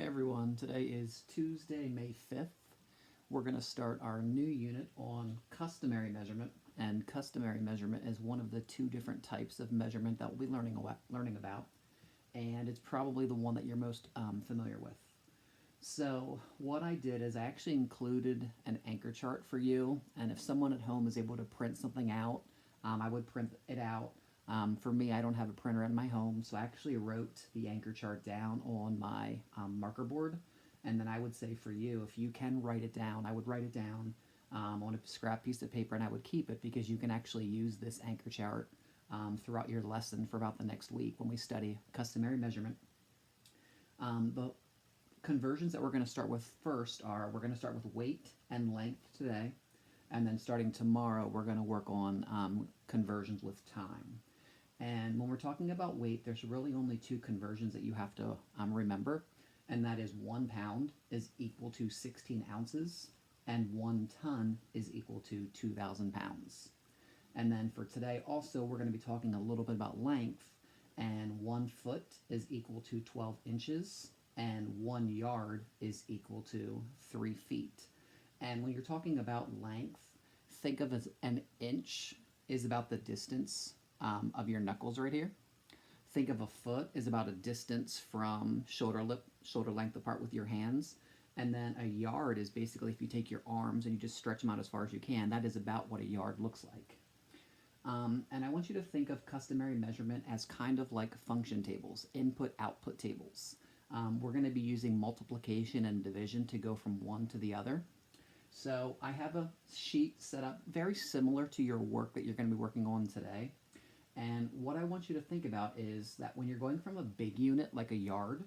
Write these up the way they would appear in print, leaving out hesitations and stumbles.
everyone, today is Tuesday, May 5th. We're going to start our new unit on customary measurement, and customary measurement is one of the two different types of measurement that we'll be learning about, and it's probably the one that you're most familiar with. So what I did is I actually included an anchor chart for you, and if someone at home is able to print something out, I would print it out. For me, I don't have a printer in my home, so I actually wrote the anchor chart down on my marker board. And then I would say for you, if you can write it down, I would write it down on a scrap piece of paper, and I would keep it because you can actually use this anchor chart throughout your lesson for about the next week when we study customary measurement. The conversions that we're going to start with first are, we're going to start with weight and length today, and then starting tomorrow, we're going to work on conversions with time. And when we're talking about weight, there's really only two conversions that you have to remember, and that is 1 pound is equal to 16 ounces, and 1 ton is equal to 2,000 pounds. And then for today also, we're going to be talking a little bit about length, and 1 foot is equal to 12 inches, and 1 yard is equal to 3 feet. And when you're talking about length, think of as an inch is about the distance of your knuckles right here. Think of a foot is about a distance from shoulder length apart with your hands. And then a yard is basically if you take your arms and you just stretch them out as far as you can, that is about what a yard looks like. And I want you to think of customary measurement as kind of like function tables, input-output tables. We're going to be using multiplication and division to go from one to the other. So I have a sheet set up very similar to your work that you're going to be working on today. And what I want you to think about is that when you're going from a big unit like a yard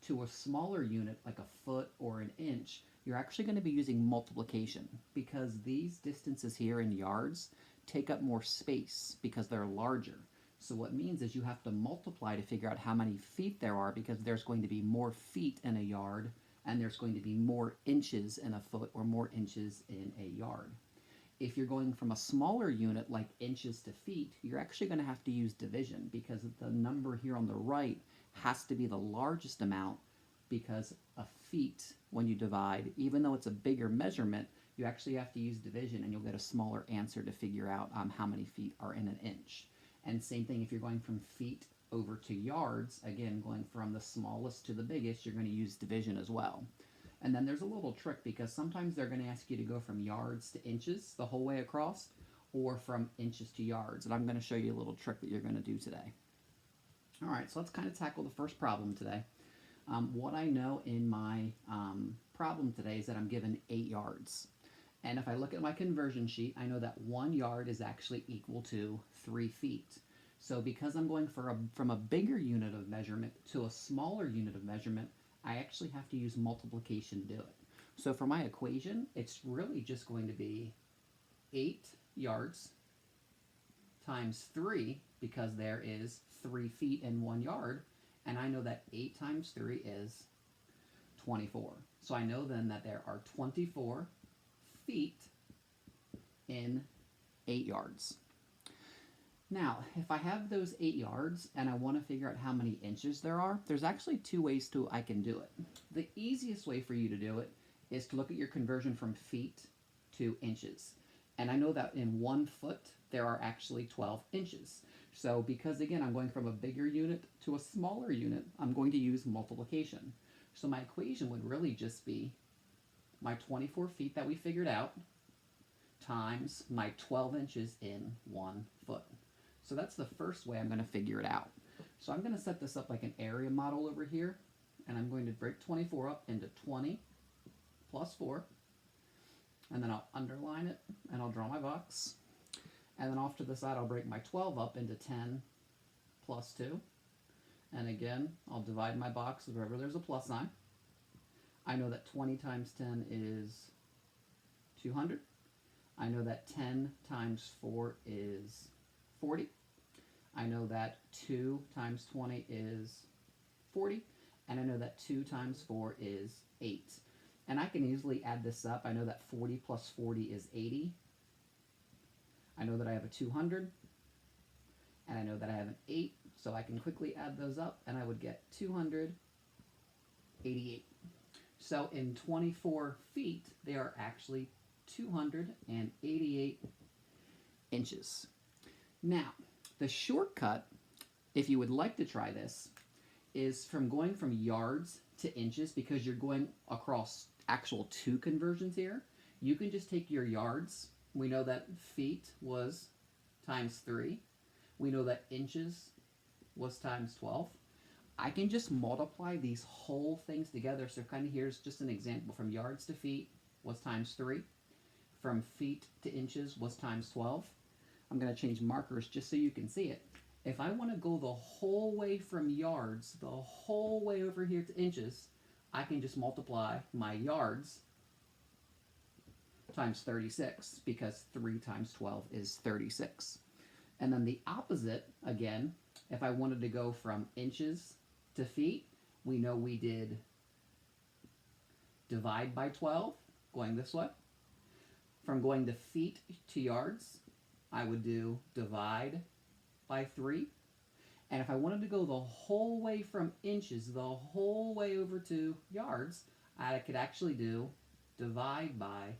to a smaller unit like a foot or an inch, you're actually going to be using multiplication because these distances here in yards take up more space because they're larger. So what it means is you have to multiply to figure out how many feet there are because there's going to be more feet in a yard and there's going to be more inches in a foot or more inches in a yard. If you're going from a smaller unit like inches to feet, you're actually going to have to use division because the number here on the right has to be the largest amount because a feet, when you divide, even though it's a bigger measurement, you actually have to use division and you'll get a smaller answer to figure out how many feet are in an inch. And same thing if you're going from feet over to yards, again, going from the smallest to the biggest, you're going to use division as well. And then there's a little trick because sometimes they're going to ask you to go from yards to inches the whole way across or from inches to yards. And I'm going to show you a little trick that you're going to do today. All right, so let's kind of tackle the first problem today. What I know in my problem today is that I'm given 8 yards. And if I look at my conversion sheet, I know that 1 yard is actually equal to 3 feet. So because I'm going from a bigger unit of measurement to a smaller unit of measurement, I actually have to use multiplication to do it. So for my equation, it's really just going to be 8 yards times 3, because there is 3 feet in 1 yard, and I know that 8 times 3 is 24. So I know then that there are 24 feet in 8 yards. Now, if I have those 8 yards and I want to figure out how many inches there are, there's actually 2 ways I can do it. The easiest way for you to do it is to look at your conversion from feet to inches. And I know that in 1 foot, there are actually 12 inches. So because, again, I'm going from a bigger unit to a smaller unit, I'm going to use multiplication. So my equation would really just be my 24 feet that we figured out times my 12 inches in 1 foot. So that's the first way I'm going to figure it out. So I'm going to set this up like an area model over here, and I'm going to break 24 up into 20 plus 4, and then I'll underline it, and I'll draw my box. And then off to the side, I'll break my 12 up into 10 plus 2. And again, I'll divide my box wherever there's a plus sign. I know that 20 times 10 is 200. I know that 10 times 4 is 40. I know that 2 times 20 is 40. And I know that 2 times 4 is 8. And I can easily add this up. I know that 40 plus 40 is 80. I know that I have a 200. And I know that I have an 8. So I can quickly add those up, and I would get 200 88. So in 24 feet, they are actually 288 inches. Now, the shortcut, if you would like to try this, is from going from yards to inches, because you're going across actual two conversions here. You can just take your yards. We know that feet was times 3. We know that inches was times 12. I can just multiply these whole things together. So kind of here's just an example. From yards to feet was times 3. From feet to inches was times 12. I'm going to change markers just so you can see it. If I want to go the whole way from yards, the whole way over here to inches, I can just multiply my yards times 36, because 3 times 12 is 36. And then the opposite, again, if I wanted to go from inches to feet, we know we did divide by 12, going this way. From going to feet to yards, I would do divide by 3. And if I wanted to go the whole way from inches, the whole way over to yards, I could actually do divide by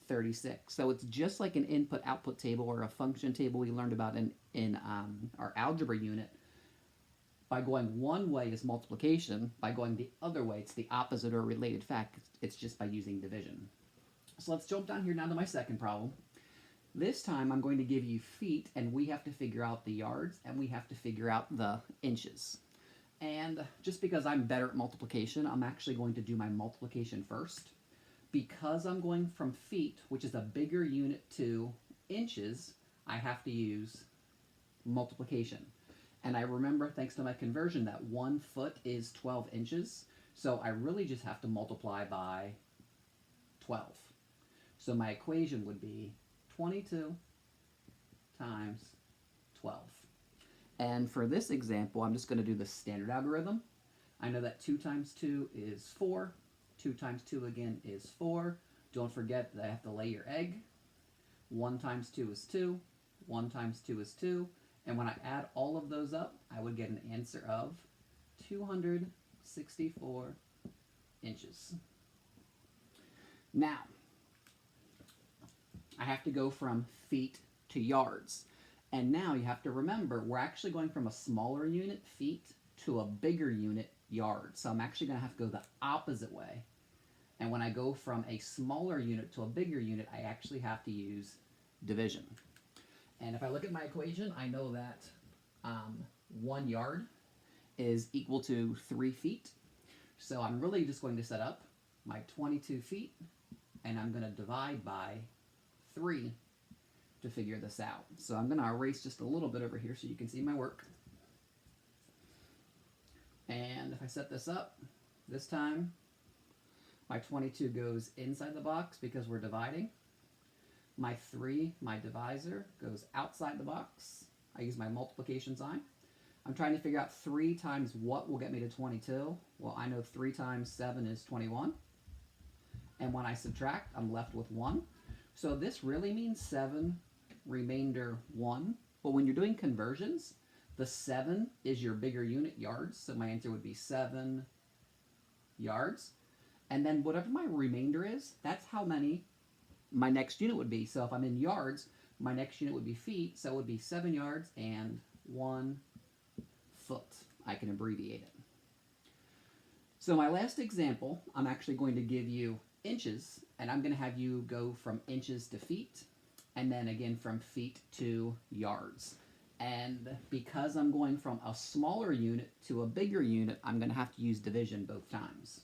36. So it's just like an input-output table or a function table we learned about in our algebra unit. By going one way is multiplication. By going the other way, it's the opposite or related fact. It's just by using division. So let's jump down here now to my second problem. This time I'm going to give you feet, and we have to figure out the yards, and we have to figure out the inches. And just because I'm better at multiplication, I'm actually going to do my multiplication first. Because I'm going from feet, which is a bigger unit, to inches, I have to use multiplication. And I remember, thanks to my conversion, that 1 foot is 12 inches. So I really just have to multiply by 12. So my equation would be 22 times 12. And for this example, I'm just going to do the standard algorithm. I know that 2 times 2 is 4. 2 times 2 again is 4. Don't forget that I have to lay your egg. 1 times 2 is 2. 1 times 2 is 2. And when I add all of those up, I would get an answer of 264 inches. Now, I have to go from feet to yards. And now you have to remember, we're actually going from a smaller unit, feet, to a bigger unit, yards. So I'm actually going to have to go the opposite way. And when I go from a smaller unit to a bigger unit, I actually have to use division. And if I look at my equation, I know that 1 yard is equal to 3 feet. So I'm really just going to set up my 22 feet, and I'm going to divide by 3 to figure this out. So I'm going to erase just a little bit over here so you can see my work. And if I set this up, this time my 22 goes inside the box because we're dividing. My 3, my divisor, goes outside the box. I use my multiplication sign. I'm trying to figure out 3 times what will get me to 22. Well, I know 3 times 7 is 21. And when I subtract, I'm left with 1. So this really means 7, remainder 1. But when you're doing conversions, the 7 is your bigger unit, yards. So my answer would be 7 yards. And then whatever my remainder is, that's how many my next unit would be. So if I'm in yards, my next unit would be feet. So it would be 7 yards and 1 foot. I can abbreviate it. So my last example, I'm actually going to give you inches, and I'm going to have you go from inches to feet, and then again from feet to yards. And because I'm going from a smaller unit to a bigger unit, I'm going to have to use division both times.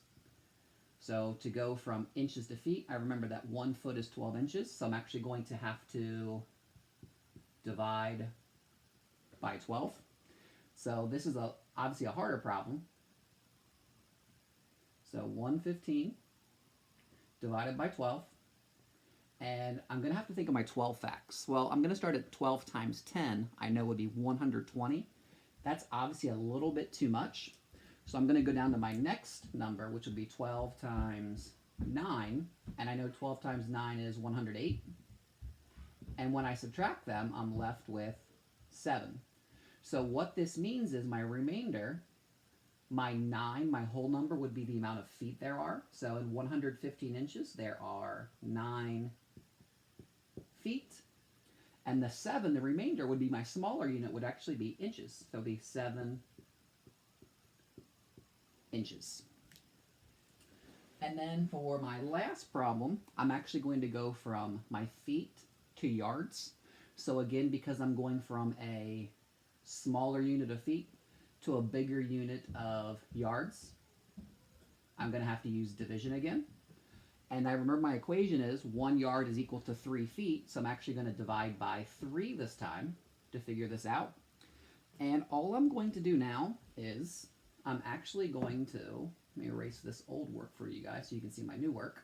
So to go from inches to feet, I remember that 1 foot is 12 inches, so I'm actually going to have to divide by 12. So this is obviously a harder problem. So 115 divided by 12. And I'm going to have to think of my 12 facts. Well, I'm going to start at 12 times 10. I know would be 120. That's obviously a little bit too much. So I'm going to go down to my next number, which would be 12 times 9. And I know 12 times 9 is 108. And when I subtract them, I'm left with 7. So what this means is my remainder My 9, my whole number, would be the amount of feet there are. So in 115 inches, there are 9 feet. And the 7, the remainder, would be my smaller unit, would actually be inches. So it would be 7 inches. And then for my last problem, I'm actually going to go from my feet to yards. So again, because I'm going from a smaller unit of feet to a bigger unit of yards, I'm going to have to use division again. And I remember my equation is 1 yard is equal to 3 feet, so I'm actually going to divide by 3 this time to figure this out. And all I'm going to do now is I'm actually going to, let me erase this old work for you guys so you can see my new work.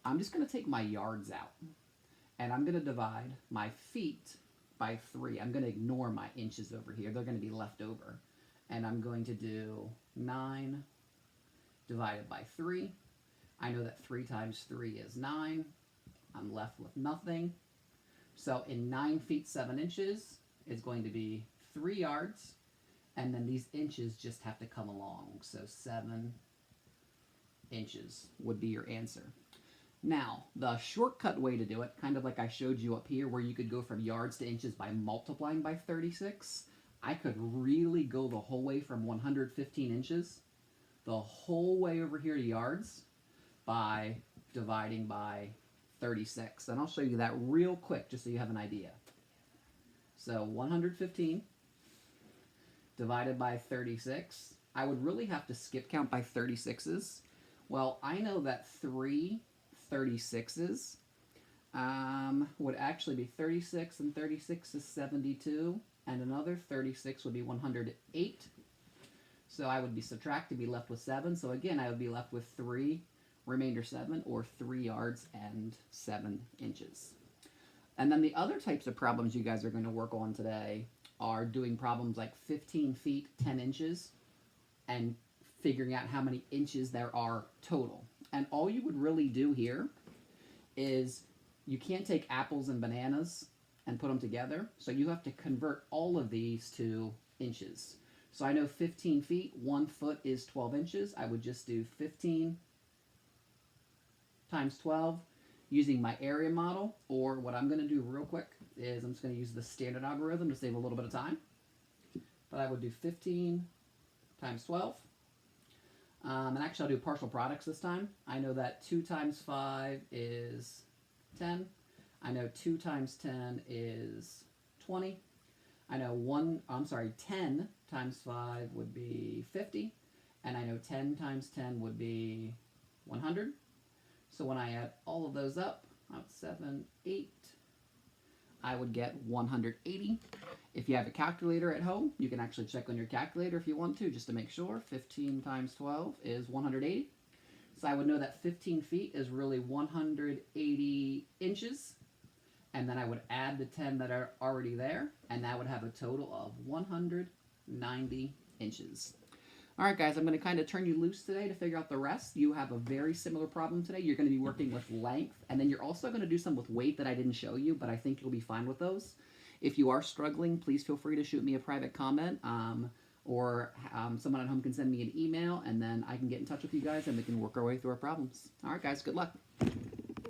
I'm just going to take my yards out, and I'm going to divide my feet by 3. I'm going to ignore my inches over here. They're going to be left over. And I'm going to do 9 divided by 3. I know that 3 times 3 is 9. I'm left with nothing. So in 9 feet 7 inches is going to be 3 yards. And then these inches just have to come along. So 7 inches would be your answer. Now, the shortcut way to do it, kind of like I showed you up here, where you could go from yards to inches by multiplying by 36, I could really go the whole way from 115 inches, the whole way over here to yards, by dividing by 36. And I'll show you that real quick just so you have an idea. So 115 divided by 36. I would really have to skip count by 36s. Well, I know that 3 36s would actually be 36, and 36 is 72, and another 36 would be 108. So I would be subtracted, be left with 7. So again, I would be left with 3, remainder 7, or 3 yards and 7 inches. And then the other types of problems you guys are going to work on today are doing problems like 15 feet, 10 inches, and figuring out how many inches there are total. And all you would really do here is you can't take apples and bananas and put them together, so you have to convert all of these to inches. So I know 15 feet, 1 foot is 12 inches. I would just do 15 times 12 using my area model, or what I'm going to do real quick is I'm just going to use the standard algorithm to save a little bit of time. But I would do 15 times 12. And actually I'll do partial products this time. I know that 2 times 5 is 10. I know 2 times 10 is 20. I know 10 times 5 would be 50. And I know 10 times 10 would be 100. So when I add all of those up, 7, 8, I would get 180. If you have a calculator at home, you can actually check on your calculator if you want to, just to make sure. 15 times 12 is 180. So I would know that 15 feet is really 180 inches. And then I would add the 10 that are already there, and that would have a total of 190 inches. All right, guys, I'm going to kind of turn you loose today to figure out the rest. You have a very similar problem today. You're going to be working with length, and then you're also going to do some with weight that I didn't show you, but I think you'll be fine with those. If you are struggling, please feel free to shoot me a private comment, or someone at home can send me an email, and then I can get in touch with you guys, and we can work our way through our problems. All right, guys, good luck.